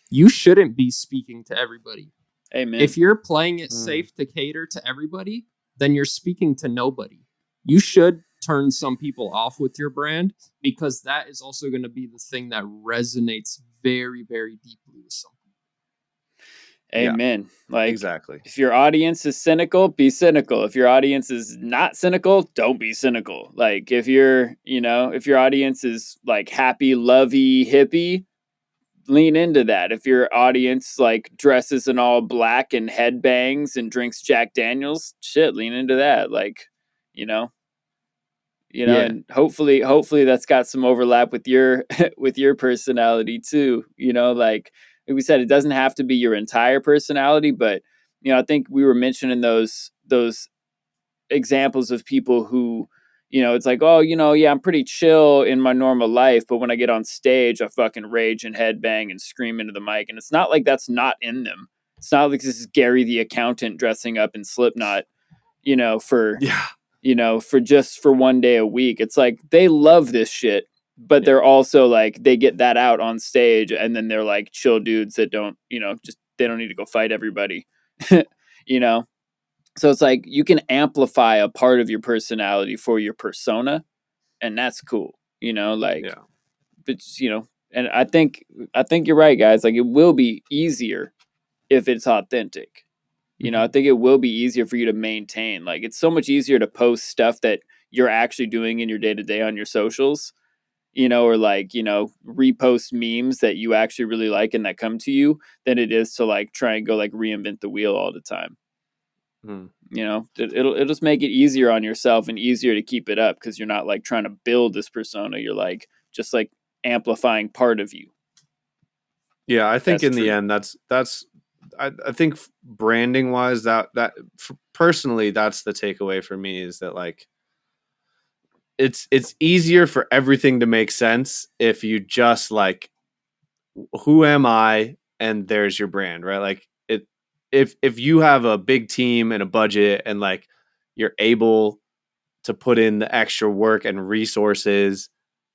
you shouldn't be speaking to everybody. Amen. If you're playing it safe to cater to everybody, then you're speaking to nobody. You should turn some people off with your brand, because that is also going to be the thing that resonates very, very deeply with some people. Amen. Like, Exactly. if your audience is cynical, be cynical. If your audience is not cynical, don't be cynical. Like, if your audience is like happy, lovey, hippie, lean into that. If your audience like dresses in all black and headbangs and drinks Jack Daniels, shit, lean into that. Like, you know, Yeah. and hopefully that's got some overlap with your with your personality too. Like we said, it doesn't have to be your entire personality, but I think we were mentioning those examples of people who, it's like, oh, yeah, I'm pretty chill in my normal life, but when I get on stage, I fucking rage and headbang and scream into the mic. And it's not like that's not in them. It's not like this is Gary the accountant dressing up in Slipknot, for Yeah. for one day a week. It's like they love this shit, but they're also like they get that out on stage, and then they're like chill dudes that don't, just they don't need to go fight everybody. you know So it's like you can amplify a part of your personality for your persona, and that's cool. Like, Yeah. but and I think you're right, guys. Like, it will be easier if it's authentic. I think it will be easier for you to maintain. Like, it's so much easier to post stuff that you're actually doing in your day to day on your socials, or like, repost memes that you actually really like and that come to you, than it is to like try and go like reinvent the wheel all the time. Mm. It'll just make it easier on yourself and easier to keep it up, because you're not like trying to build this persona. You're like just like amplifying part of you. Yeah, I think That's in the true. end, I think branding wise, personally, that's the takeaway for me, is that like it's easier for everything to make sense if you just like, who am I, and there's your brand, right? Like, if you have a big team and a budget, and like you're able to put in the extra work and resources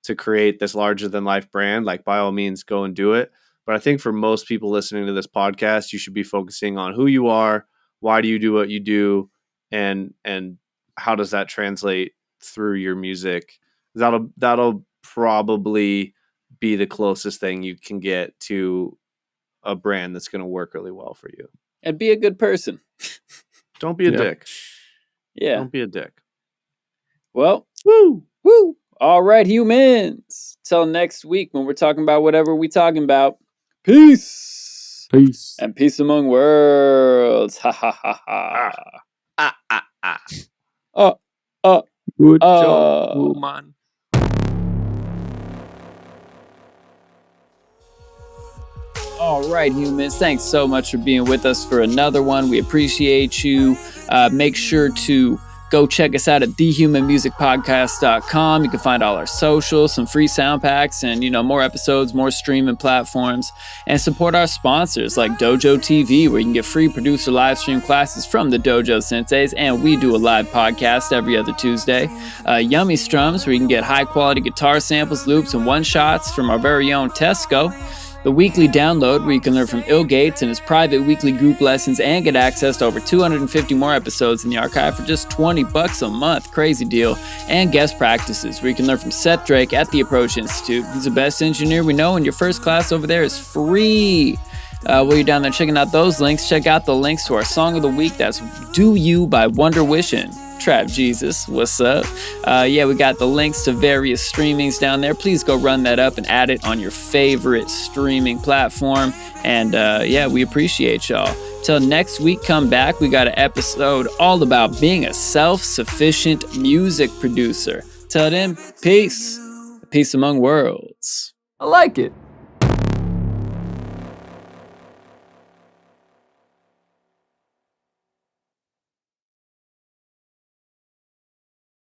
to create this larger than life brand, like, by all means, go and do it. But I think for most people listening to this podcast, you should be focusing on who you are, why do you do what you do, and how does that translate through your music. That'll probably be the closest thing you can get to a brand that's going to work really well for you. And be a good person. Don't be a dick. Yeah. Don't be a dick. Well, woo. All right, humans. Till next week when we're talking about whatever we talking about. Peace. Peace. And peace among worlds. Ha ha ha ha. Good job, woman. All right, humans. Thanks so much for being with us for another one. We appreciate you. Make sure to go check us out at thehumanmusicpodcast.com. You can find all our socials, some free sound packs, and more episodes, more streaming platforms, and support our sponsors like Dojo TV, where you can get free producer live stream classes from the Dojo Senseis, and we do a live podcast every other Tuesday. Yummy Strums, where you can get high quality guitar samples, loops, and one shots from our very own Tesko. The weekly download, where you can learn from Ill Gates and his private weekly group lessons and get access to over 250 more episodes in the archive for just $20 a month. Crazy deal. And guest practices, where you can learn from Seth Drake at the Approach Institute. He's the best engineer we know, and your first class over there is free. While you're down there checking out those links, check out the links to our song of the week. That's Do You by Wonderwish and Trap Jesus. What's up? We got the links to various streamings down there. Please go run that up and add it on your favorite streaming platform. And we appreciate y'all. Till next week, come back. We got an episode all about being a self-sufficient music producer. Till then, peace. Peace among worlds. I like it.